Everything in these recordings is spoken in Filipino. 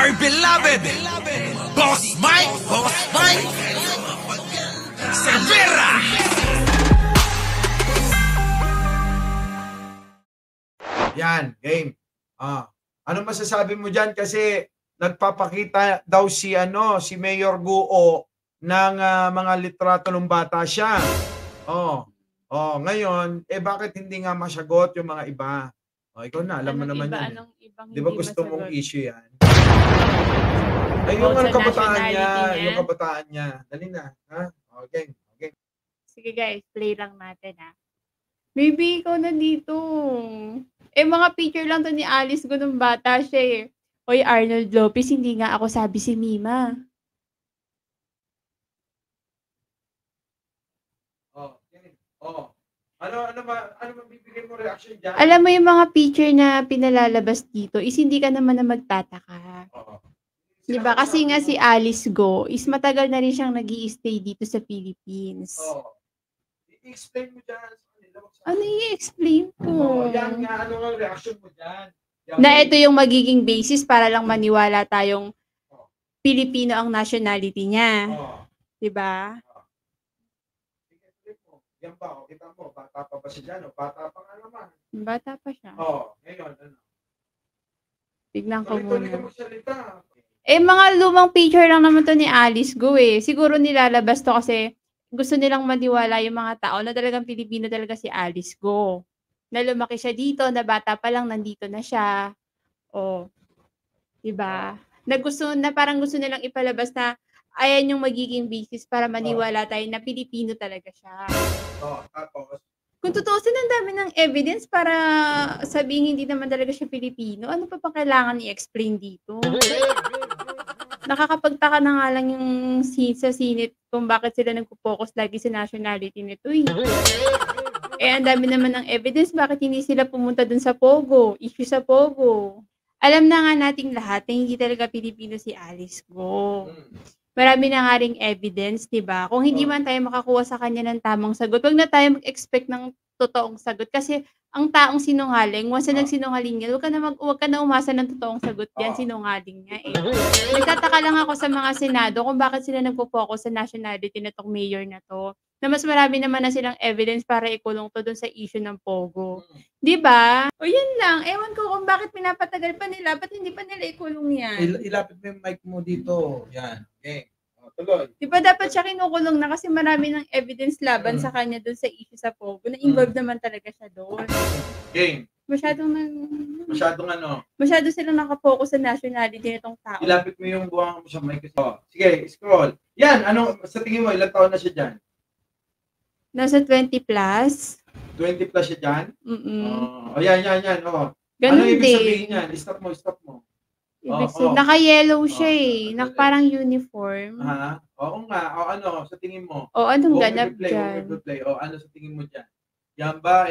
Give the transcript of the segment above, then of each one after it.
my beloved Boss Mike Cervera. Yan, game. Ano masasabi mo dyan? Kasi nagpapakita daw si Mayor Guo ng mga litrato ng bata siya. Ngayon, bakit hindi nga masagot yung mga iba? Ikaw na, alam mo naman yan. Anong ibang Di ba hindi gusto masagot? mong issue yan? Ay, yung Sa kabataan nationality niya, niya? yung kabataan niya. Dali na, ha? Okay. Sige guys, play lang natin ha. Baby, ikaw na dito. Mga picture lang to ni Alice ko nung bata siya eh. Hoy, Arnold Lopez, hindi nga ako sabi si Mima. Ano mabibigay mo reaction dyan? Alam mo yung mga picture na pinalalabas dito is hindi ka naman na magtataka. Di ba? Kasi nga si Alice Go is matagal na rin siyang nag-i-stay dito sa Philippines. I-explain mo dyan. Ano i-explain ko? Yan nga, ano ang reaction mo dyan? Na ito yung magiging basis para lang maniwala tayong Pilipino ang nationality niya. Di ba? Yan ba? Kita mo, bata pa ba siya dyan? Bata pa nga naman. Bata pa siya. Ngayon, ano? Tignan ko Tuloy-tuloy muna. ka magsalita. Mga lumang picture lang naman to ni Alice Go eh. Siguro nilalabas to kasi gusto nilang maniwala yung mga tao na talagang Pilipino talaga si Alice Go. Na lumaki siya dito, na bata pa lang nandito na siya. Diba? Na parang gusto nilang ipalabas na ayan yung magiging basis para maniwala tayo na Pilipino talaga siya. Tapos? Kung tutuusin, ang dami ng evidence para sabihin hindi naman talaga siya Pilipino. Ano pa pa kailangan i-explain dito? Nakakapagtaka na nga lang yung sa Senate kung bakit sila nagpo-focus lagi sa nationality nito eh. Ang dami naman ng evidence bakit hindi sila pumunta dun sa Pogo, issue sa Pogo. Alam na nga nating lahat na hindi talaga Pilipino si Alice Go. Marami na nga ring evidence, di ba? Kung hindi man tayo makakuha sa kanya ng tamang sagot, wag na tayo mag-expect ng totoong sagot kasi ang taong sinungaling, once na nagsinungaling yan, wag ka na umasa ng totoong sagot yan, sinungaling niya eh. Nagtataka lang ako sa mga Senado kung bakit sila nagpo-focus sa nationality na tong mayor na to. Na mas marami naman na silang evidence para ikulong to dun sa issue ng Pogo. Di ba? Yun lang. Ewan ko kung bakit pinapatagal pa nila, ba't hindi pa nila ikulong yan? Ilapit mo yung mic mo dito. Yan. Okay. Tuloy. Di ba dapat siya kinukulong na kasi marami ng evidence laban sa kanya dun sa issue sa Pogo na involved naman talaga siya doon. Game. Masyado silang nakafocus sa nationality nitong tao. Ilapit mo yung buwang mo sa mic. Sige, scroll. Yan, sa tingin mo, ilang taon na siya dyan? Nasa 20 plus. 20 plus siya dyan? Yan. Ganun ano ibig din. sabihin yan? Stop mo. Naka-yellow siya eh. Parang uniform. Oo nga. Sa tingin mo? Anong ganap dyan? Ano sa tingin mo dyan? Yan ba,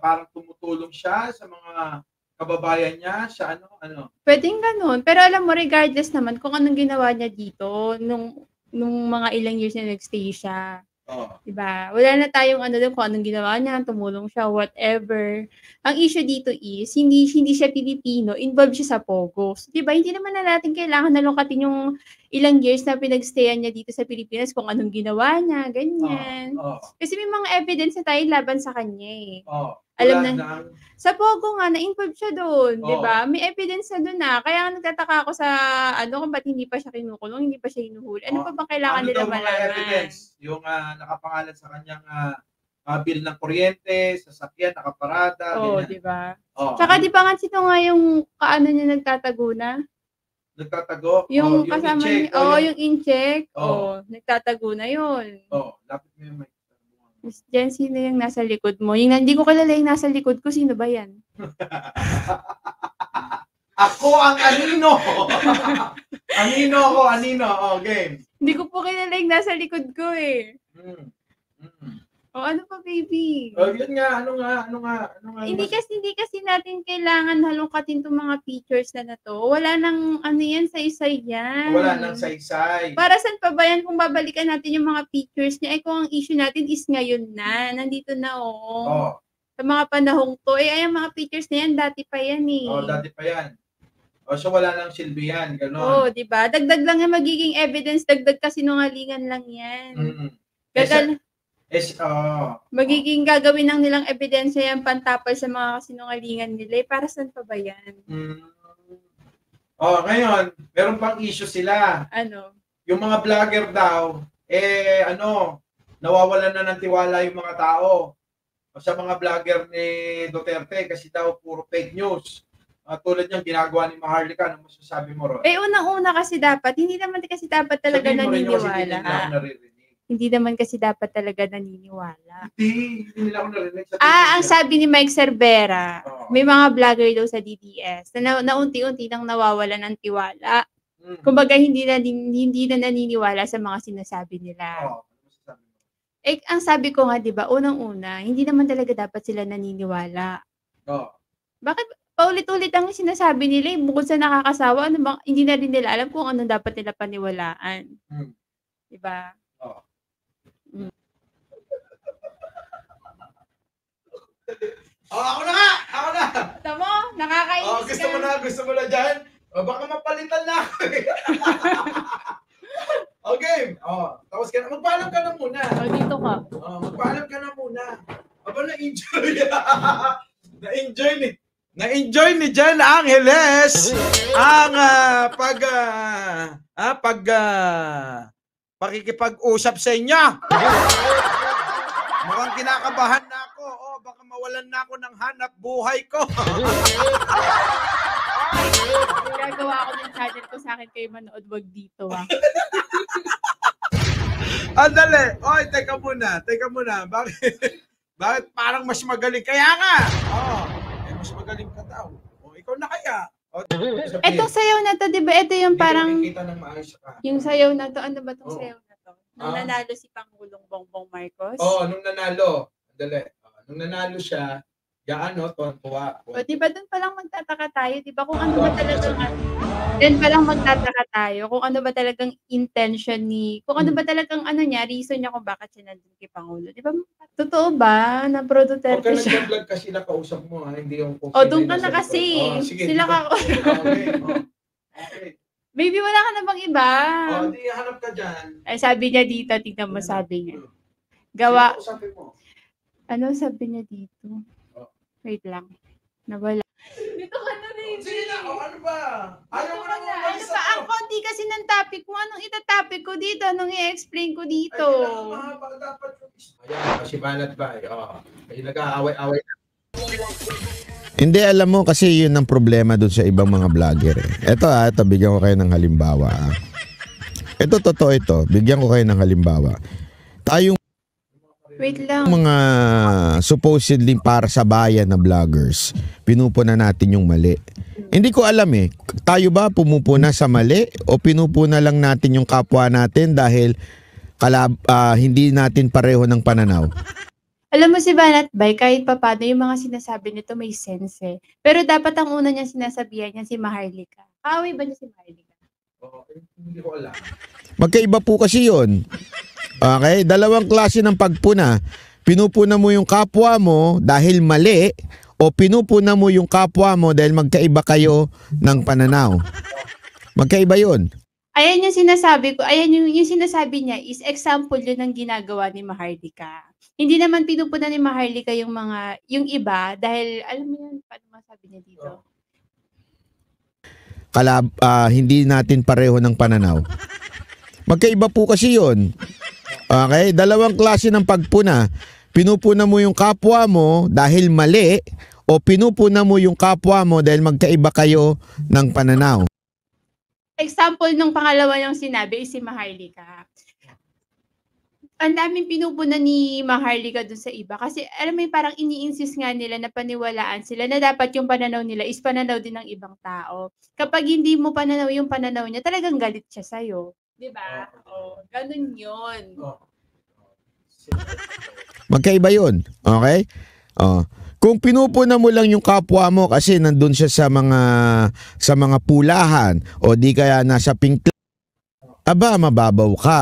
parang tumutulong siya sa mga kababayan niya? Siya ano? Pwedeng ganun. Pero alam mo, regardless naman kung anong ginawa niya dito nung mga ilang years na nagstay siya. Diba? Wala na tayong kung anong ginawa niya, tumulong siya, whatever. Ang issue dito is, hindi siya Pilipino, involved siya sa Pogo. So, diba? Hindi naman na natin kailangan nalungkatin yung ilang years na pinagstayan niya dito sa Pilipinas kung anong ginawa niya, ganyan. Kasi may mga evidence na tayo laban sa kanya eh. Alam na, sa Pogo nga, na-involve siya doon, di ba? May evidence na doon na. Kaya nagtataka ako sa, kung ba't hindi pa siya kinukulong, hindi pa siya hinuhuli. Ano pa bang kailangan nila malaman? Evidence? Yung nakapangalan sa kanyang bill ng kuryente, sasakyan, nakaparada. Di ba? Tsaka di ba nga sino nga yung kaano niya nagtatago na? Nagtatago? Yung kasama niya, yung in-check. Nagtatago na yun. Lapit mo yung mic. Miss Jen, sino yung nasa likod mo? Yung hindi ko kilala yung nasa likod ko, sino ba yan? Ako ang anino! Anino. Game. Hindi ko po kilala yung nasa likod ko eh. Ano pa, baby? Yun nga, ano nga? Hindi kasi natin kailangan halongkatin itong mga pictures na to. Wala nang yan, saysay yan. Wala nang saysay. Para saan pa ba yan kung babalikan natin yung mga pictures niya? Kung ang issue natin is ngayon na. Nandito na, Sa mga panahong to. Ay, mga pictures na yan, dati pa yan eh. Dati pa yan. So wala nang silbi yan, gano'n. Oo, di ba? Dagdag lang yung magiging evidence, dagdag kasinungalingan lang yan. Mm. Magiging gagawin lang nilang ebidensya yan pantapal sa mga kasinungalingan nila. Para saan pa ba yan? Ngayon, meron pang issue sila. Ano? Yung mga vlogger daw, nawawalan na ng tiwala yung mga tao sa mga vlogger ni Duterte kasi daw puro fake news. Tulad niyang ginagawa ni Maharlika, ano masasabi mo, Ron? Unang-una kasi dapat, hindi naman kasi dapat talaga naniniwala. Hindi naman kasi dapat talaga naniniwala. Hindi nila ako narinig. Ang sabi ni Mike Cervera, may mga vlogger daw sa DDS na unti-unti nang nawawala ng tiwala. Kumbaga hindi na naniniwala sa mga sinasabi nila. Ang sabi ko nga, 'di ba, unang-una, hindi naman talaga dapat sila naniniwala. Bakit paulit-ulit ang sinasabi nila, bukod sa nakakasawa, hindi na rin nila alam kung ano dapat nila paniwalaan. 'Di ba? Ako na! Tama, nakakainis Gusto mo na dyan? Baka mapalitan na ako. Okay. Tapos ka na. Magpaalam ka na muna. Dito ka. Magpaalam ka na muna. Na-enjoy. Na-enjoy ni Jan Angeles ang pakikipag-usap sa inyo. Mukhang kinakabahan na ako. Baka mawalan na ako ng hanap buhay ko. Gagawa ako ng channel ko, sa akin kayo manood, wag dito Andali. Teka muna. Bakit parang mas magaling? Kaya nga. Mas magaling ka daw. Ikaw na kaya. Etong sayaw na to, di ba? Ito yung parang, ng maayos ka. yung sayaw na to, ano ba tong sayaw na to? Nung nanalo si Pangulong Bongbong Marcos? Nung nanalo. Andali. Nung nanalo siya, tuwa. Di ba doon pa lang magtataka tayo, di ba? Kung ano ba talagang, doon pa lang magtataka tayo kung ano ba talagang intention kung ano ba talagang reason niya kung bakit siya nandun kay Pangulo. Di ba? Totoo ba na pro Duterte Huwag ka siya? nag-vlog kasi nakausap mo, hindi yung Doon ka na kasi. Sila ka. Okay. Maybe wala ka na bang iba? Hindi, hanap ka dyan. Sabi niya dito, tignan mo, sabi niya. Sino kausapin mo? Ano sabi niya dito? Wait lang. Nawala. Dito ka na rin. Sige na, ano ba? Ayaw mo na umalis ako. Ang konti kasi ng topic mo. Anong itatopic ko dito? Anong i-explain ko dito? Dapat ayan, kasi banat ba? Ay nag-aaway-aaway na. Hindi, alam mo kasi yun ang problema dun sa ibang mga vlogger. Ito bigyan ko kayo ng halimbawa. Ito, totoo ito. Bigyan ko kayo ng halimbawa. Tayong Wait lang. mga supposedly para sa bayan na vloggers, pinupuna natin yung mali. Hindi ko alam tayo ba pumupuna sa mali o pinupuna lang natin yung kapwa natin dahil hindi natin pareho ng pananaw? Alam mo si Banat Bay, kahit papano yung mga sinasabi nito may sense Pero dapat ang una niya sinasabihan niya si Maharlika. Kaaway ba niya si Maharlika? Hindi ko alam. Magkaiba po kasi yun. Okay? Dalawang klase ng pagpuna. Pinupuna mo yung kapwa mo dahil mali o pinupuna mo yung kapwa mo dahil magkaiba kayo ng pananaw. Magkaiba yun. Ayan yung sinasabi ko. Ayan yung sinasabi niya is example yun ng ginagawa ni Maharlika. Hindi naman pinupuna ni Maharlika yung iba dahil alam mo yun, paano masabi niya dito? Hindi natin pareho ng pananaw. Magkaiba po kasi yun. Okay? Dalawang klase ng pagpuna. Pinupuna mo yung kapwa mo dahil mali o pinupuna mo yung kapwa mo dahil magkaiba kayo ng pananaw. Example ng pangalawa yung sinabi is si Maharlika. Ang daming pinupuna ni Maharlika dun sa iba kasi alam mo parang ini-insist nga nila na paniwalaan sila na dapat yung pananaw nila is pananaw din ng ibang tao. Kapag hindi mo pananaw yung pananaw niya, talagang galit siya sa'yo. Diba? Ganun yun. Magkaiba yun. Okay? Kung pinupuna mo lang yung kapwa mo kasi nandun siya sa mga pulahan o di kaya nasa pink, mababaw ka.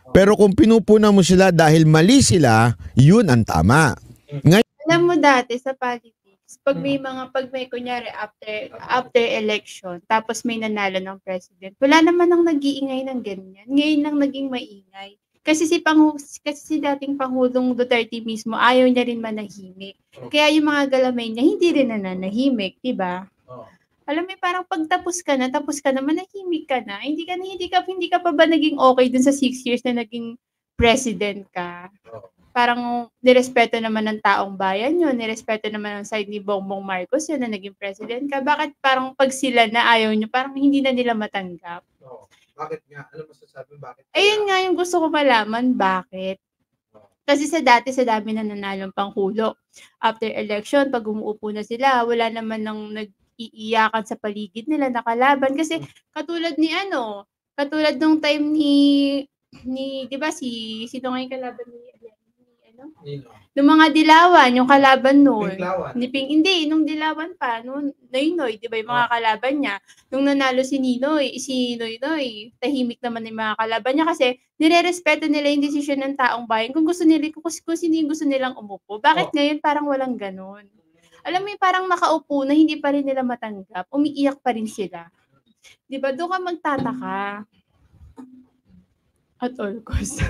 Pero kung pinupuna mo sila dahil mali sila, yun ang tama. Alam mo dati sa politics, Pag may kunyari after election, tapos may nanalo ng president, wala naman ang nag-iingay ng ganyan. Ngayon lang naging maingay. Kasi si dating Pangulong Duterte mismo, ayaw niya rin manahimik. Kaya yung mga galamay niya, hindi rin nananahimik, di ba? Alam mo, parang pag tapos ka na, manahimik ka na. Hindi ka pa ba naging okay dun sa 6 years na naging president ka? Parang nirespeto naman ng taong bayan yun, nirespeto naman ang side ni Bongbong Marcos yun na naging president ka. Bakit parang pag sila na ayaw nyo, parang hindi na nila matanggap? Bakit nga? Ano masasabi bakit? Ayun nga yung gusto ko malaman, bakit? Kasi sa dami na nanalong Pangulo. After election, pag umuupo na sila, wala naman nang nag-iiyakan sa paligid nila na kalaban. Kasi katulad nung time ni 'di ba sino nga yung kalaban ni nung mga Dilawan, yung kalaban noon. Nung Dilawan pa, nung Noynoy, 'di ba yung mga kalaban niya. Nung nanalo si Noynoy, tahimik naman yung mga kalaban niya kasi nirerespeto nila yung desisyon ng taong bayan kung sino yung gusto nilang umupo. Bakit ngayon parang walang ganun? Alam mo yung parang nakaupo na hindi pa rin nila matanggap, umiiyak pa rin sila. 'Di ba? Doon ka magtataka. At all cost.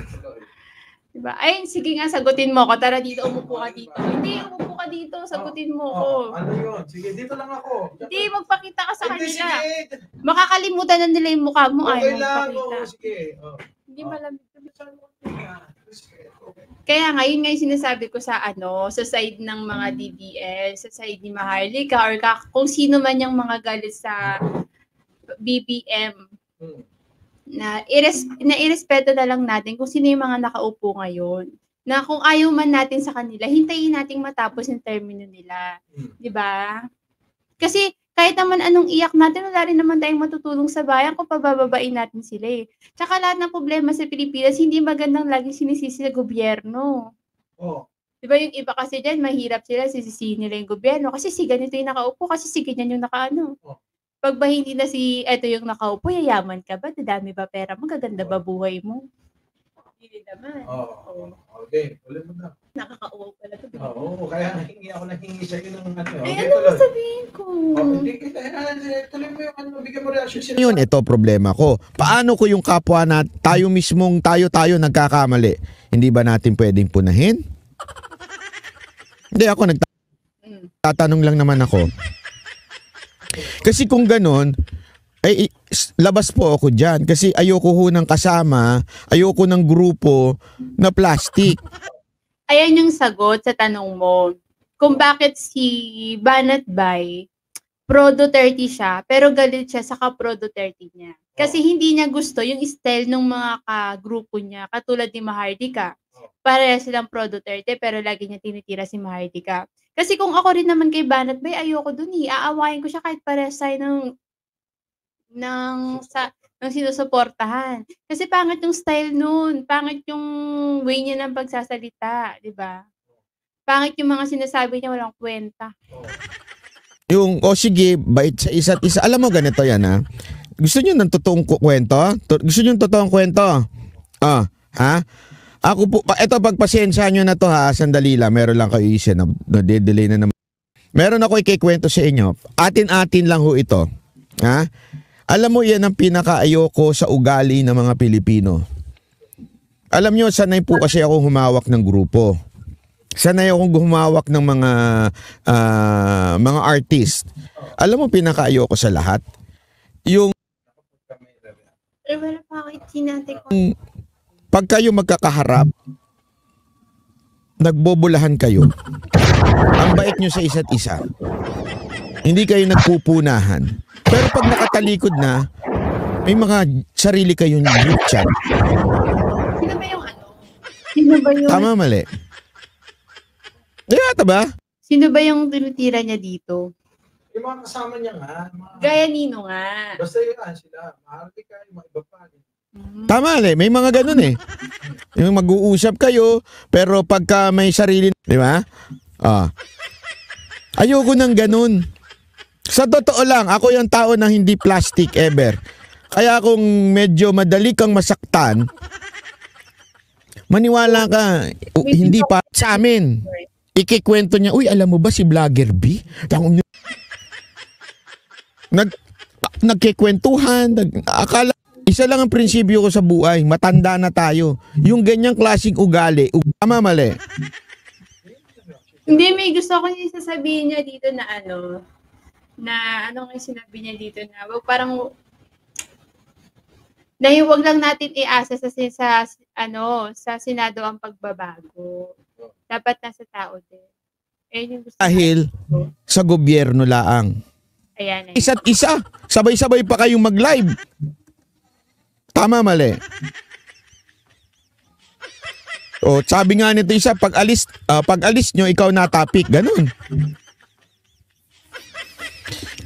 Diba? Ay, sige nga, sagutin mo ko. Tara dito, umupo ka dito. Hindi, umupo ka dito, sagutin mo ko. Ano yun? Sige, dito lang ako. Hindi, magpakita ka sa kanila. Sige. Makakalimutan na nila yung mukha mo. Okay Ay, lang. magpakita. Sige. Hindi malamig. Kaya ngayon nga yung sinasabi ko sa side ng mga DDS, sa side ni Maharlika, or kung sino man yung mga galit sa BBM, na irespeto na lang natin kung sino yung mga nakaupo ngayon. Na kung ayaw man natin sa kanila, hintayin nating matapos yung termino nila. 'Di ba? Kasi kahit naman anong iyak natin, wala rin naman tayong matutulong sa bayan kung pabababain natin sila eh. Tsaka lahat ng problema sa Pilipinas, hindi magandang lagi sinisisi sa gobyerno. Di ba yung iba kasi dyan, mahirap sila, sisisihin nila yung gobyerno kasi si ganito yung nakaupo, kasi si ganyan yung nakaano. Pag ba hindi na eto yung nakaupo, yayaman ka ba? Dadami ba pera mo? Gaganda ba buhay mo? Hindi naman. Okay, ulit mo na. Nakakauwaw pala ito. Kaya nahingi sa'yo ng Ano ba sabihin ko? Hindi kita, tuloy mo yung bigyan mo reaction sila. Yun, ito problema ko. Paano ko yung kapwa na tayo mismong tayo nagkakamali? Hindi ba natin pwedeng punahin? Hindi, ako nagtatanong lang naman ako. Kasi kung ganon, ay labas po ako dyan. Kasi ayoko ho ng kasama, ayoko ng grupo na plastic. Ayan yung sagot sa tanong mo. Kung bakit si Banat Bay, pro Duterte siya, pero galit siya sa ka-pro Duterte niya. Kasi hindi niya gusto yung style ng mga ka-grupo niya, katulad ni Maharlika. Pareha silang pro Duterte, pero lagi niya tinitira si Maharlika. Kasi kung ako rin naman kay Banat Bay, ayoko dun eh. Aawayin ko siya kahit parehas tayo ng sinusuportahan. Kasi pangit yung style nun. Pangit yung way niya ng pagsasalita. Diba? Pangit yung mga sinasabi niya, walang kwenta. Yung, sige, bait sa isa't isa. Alam mo, ganito yan ha. Gusto niyo ng totoong kwento? Gusto niyo ng totoong kwento? Ha? Ako po, eto pagpasensya nyo na to ha, sandali lang, meron lang kayo isa na delay na naman. Meron ako ikikwento sa inyo, atin-atin lang ho ito. Ha? Alam mo, yan ang pinakaayoko sa ugali ng mga Pilipino. Alam nyo, sanay po kasi ako humawak ng grupo. Sanay akong humawak ng mga artist. Alam mo, pinakaayoko sa lahat. Yung wala pa ako itinate ko. Pag kayo magkakaharap, nagbobolahan kayo, ang bait nyo sa isa't isa, hindi kayo nagpupunahan. Pero pag nakatalikod na, may mga sarili kayong group chat. Sino ba yung Sino ba yung... Tama, mali. Yata ba? Sino ba yung tinitira niya dito? Yung mga kasama niya nga. Gaya Nino nga. Basta yun sila. Maharlika, yung mga iba pa. Tama, may mga ganun eh. Yung mag-uusap kayo, pero pagka may sarili, di ba? Ayoko ng ganun. Sa totoo lang, ako yung tao na hindi plastic ever. Kaya kung medyo madali kang masaktan, maniwala ka, hindi pa sa amin. ikikwento niya, uy, alam mo ba si Vlogger B? Nagkikwentuhan, akala, isa lang ang prinsipyo ko sa buhay, matanda na tayo. Yung ganyang klaseng ugali, tama mali. Hindi, may gusto ko yung sasabihin niya dito na ano nga yung sinabi niya dito na, wag parang, na yung wag lang natin iasa sa Senado ang pagbabago. Dapat nasa tao din. Yung gusto Dahil sa gobyerno laang. Ayan. Isa't isa, sabay-sabay pa kayong mag-live. Tama mali. O, sabi nga nito isa, pag alis nyo, ikaw na topic. Ganun.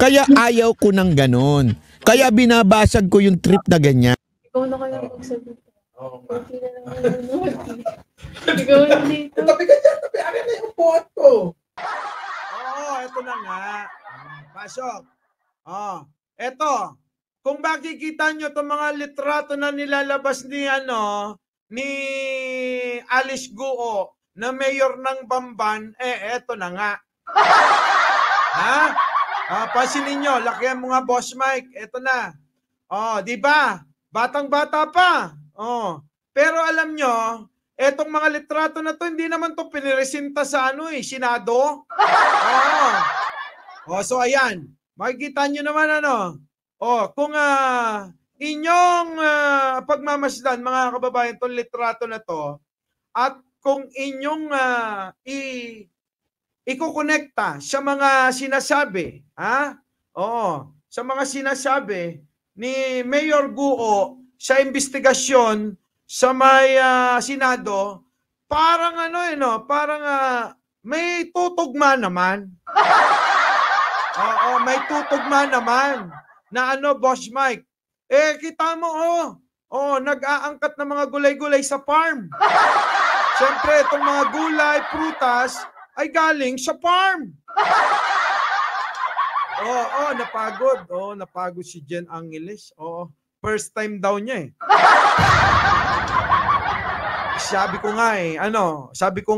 Kaya ayaw ko ng ganun. Kaya binabasag ko yung trip na ganyan. Ikaw na kayo magsalita. Oo. Kunti na lang nanonood. Ikaw na dito. Tabi ka dyan, tabi. Akin na yung upuan ko. Oo, eto na nga. Pasok. Eto. Kung makikita nyo itong mga litrato na nilalabas ni Alice Guo na mayor ng Bamban, eto na nga. Ha? Pansinin nyo, lakihan mo nga, Boss Mike. Eto na. Di ba? Batang-bata pa. Pero alam nyo, etong mga litrato na to, hindi naman to piniresinta sa Senado. So ayan. Makikita nyo naman kung inyong pagmamasdan, mga kababayan, itong litrato na to, at kung inyong ikukonekta sa mga sinasabi, sa mga sinasabi ni Mayor Guo sa investigasyon sa may Senado, parang parang may tutugma naman. May tutugma naman na Boss Mike. Kita mo, nag-aangkat ng mga gulay-gulay sa farm. Siyempre, itong mga gulay, prutas, ay galing sa farm. Napagod. Napagod si Jen Angeles. First time daw niya eh. Sabi ko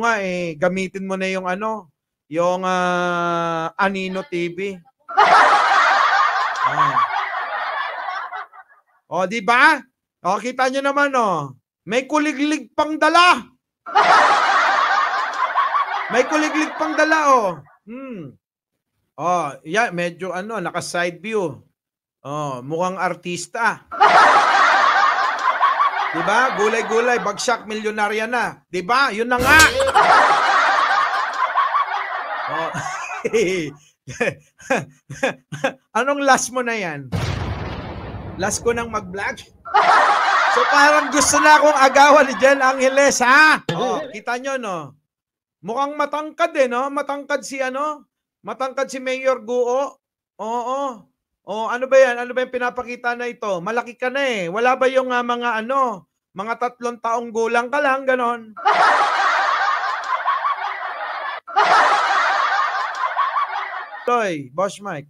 nga gamitin mo na yung yung Anino TV. Di ba? Kita nyo naman, may kuliglig pang dala. May kuliglig pang dala, yan, medyo naka-side view. Mukhang artista. Di ba? Gulay-gulay, bagsak, milyonarya na. Di ba? Yun na nga. Anong last mo na yan? Last ko nang mag-vlog? So parang gusto na akong agawan ni Jen Angeles, ha? Kita nyo, mukhang matangkad matangkad si Mayor Guo. Ano ba yan? Ano ba yung pinapakita na ito? Malaki ka na eh. Wala ba yung mga mga 3 taong gulang ka lang, ganon? Toy, Boss Mike.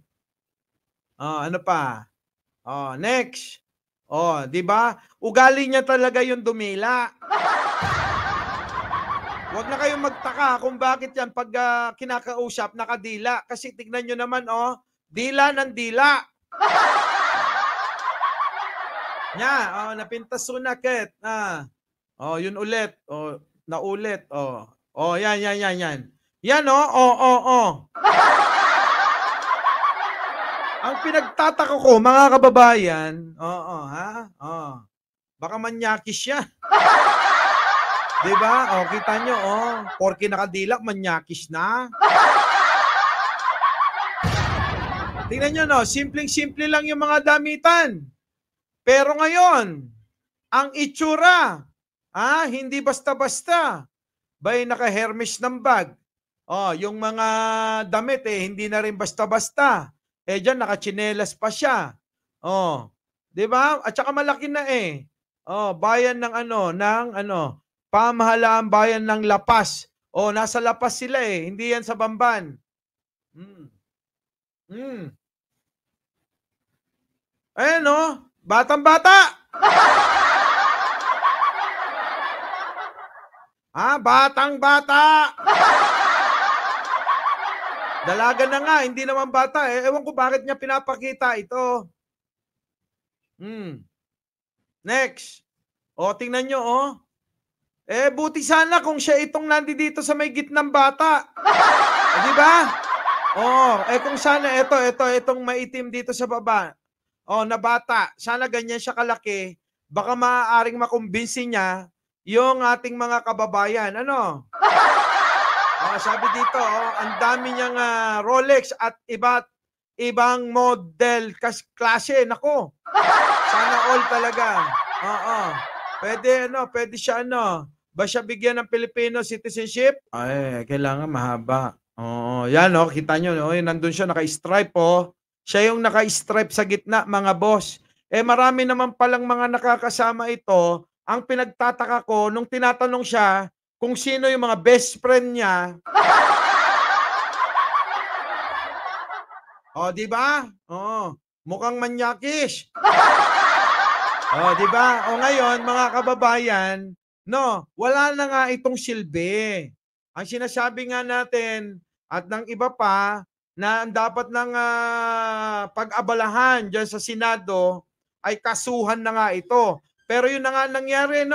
Ano pa? Next. Di ba? Ugali niya talaga yung dumila. Huwag na kayong magtaka kung bakit yan pag kinakausap nakadila. Kasi tignan nyo naman, dila ng dila. Napintas sunakit. Yun ulit. Naulit. Yan. Yan, Ang pinagtataka ko, mga kababayan, baka manyakis siya. Diba? Kita nyo, porke nakadilak, manyakis na. Tingnan nyo, simpleng-simple lang yung mga damitan. Pero ngayon, ang itsura, hindi basta-basta. Bay, naka-Hermes ng bag. Yung mga damit, hindi na rin basta-basta. Diyan, nakachinelas pa siya. Diba? At saka malaki na bayan ng pamahalaan bayan ng Lapas. Nasa Lapas sila hindi yan sa Bamban. Ayan batang-bata. Batang-bata. Dalaga na nga, hindi naman bata. Ewan ko bakit niya pinapakita ito. Next. O, tingnan nyo, oh. Buti sana kung siya itong nandito sa may gitnang bata. Di ba? Kung sana, itong maitim dito sa baba. Na bata. Sana ganyan siya kalaki. Baka maaaring makumbinsi niya yung ating mga kababayan. Ano? Sabi dito, ang dami niyang Rolex at ibang model klase. Nako. Sana all talaga. Pwede siya ba siya bigyan ng Filipino citizenship? Ay, kailangan mahaba. Yan kita nyo, nandun siya naka-stripe Siya yung naka-stripe sa gitna, mga boss. Marami naman palang mga nakakasama ito. Ang pinagtataka ko nung tinatanong siya kung sino yung mga best friend niya. Di ba? Mukhang manyakis. Di ba? Ngayon, mga kababayan, wala na nga itong silbi. Ang sinasabi nga natin at ng iba pa na dapat ng pag-abalahan dyan sa Senado ay kasuhan na nga ito. Pero yun na nga nangyari,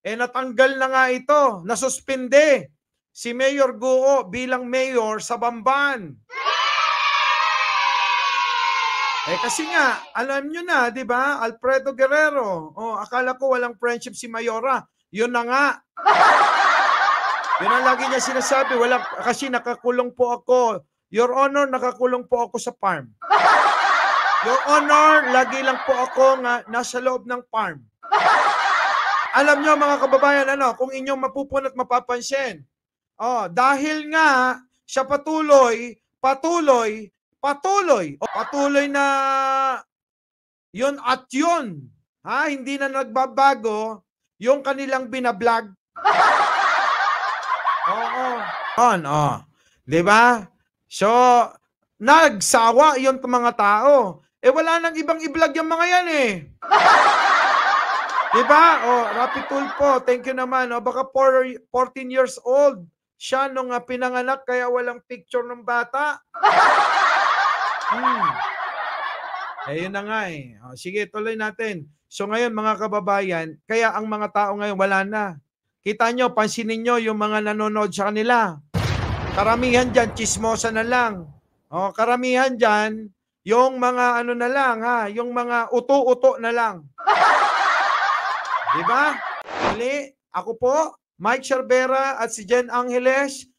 natanggal na nga ito, nasuspinde si Mayor Guo bilang mayor sa Bamban. Kasi nga, alam nyo na, di ba? Alfredo Guerrero. Akala ko walang friendship si Mayora. Yun na nga. Yun ang lagi niya sinasabi. Kasi nakakulong po ako. Your Honor, nakakulong po ako sa farm. Your Honor, lagi lang po ako nga nasa loob ng farm. Alam nyo mga kababayan, kung inyong mapupunot mapapansin. Dahil nga siya patuloy na yun at yun. Hindi na nagbabago yung kanilang binablog. Diba? So, nagsawa yun mga tao. Wala nang ibang i-vlog yung mga yan Diba? Rapi Tulpo, thank you naman. Baka 14 years old siya nung pinanganak kaya walang picture ng bata. Yun na nga Sige, tuloy natin. So ngayon mga kababayan, kaya ang mga tao ngayon wala na. Kita nyo, pansinin nyo yung mga nanonood sa kanila. Karamihan dyan, chismosa na lang. Karamihan dyan, yung mga na lang yung mga uto-uto na lang. Diba? Mali, ako po, Mike Cervera at si Jen Angeles.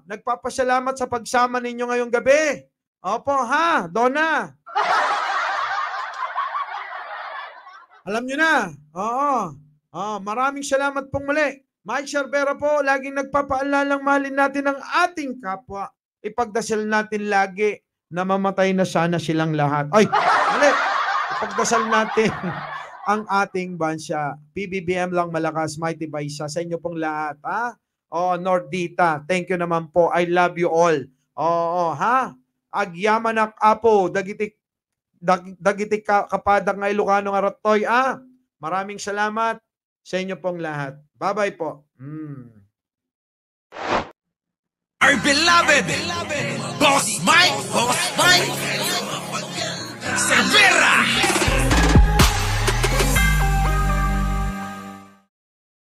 Nagpapasalamat sa pagsama ninyo ngayong gabi. Opo, Donna. Alam nyo na. Maraming salamat pong muli. Mike Cervera po, laging nagpapaalalang mahalin natin ang ating kapwa. Ipagdasal natin lagi na mamatay na sana silang lahat. Ay, mali. Ipagdasal natin ang ating bansa. PBBM lang malakas, mighty Baisa. Sa inyo pong lahat, Nordita, thank you naman po. I love you all. Agyamanak apo, dagitik kapadang nga Ilocano nga Ratoy. Maraming salamat sa inyo pong lahat. Bye-bye po. Our beloved Boss Mike Cervera.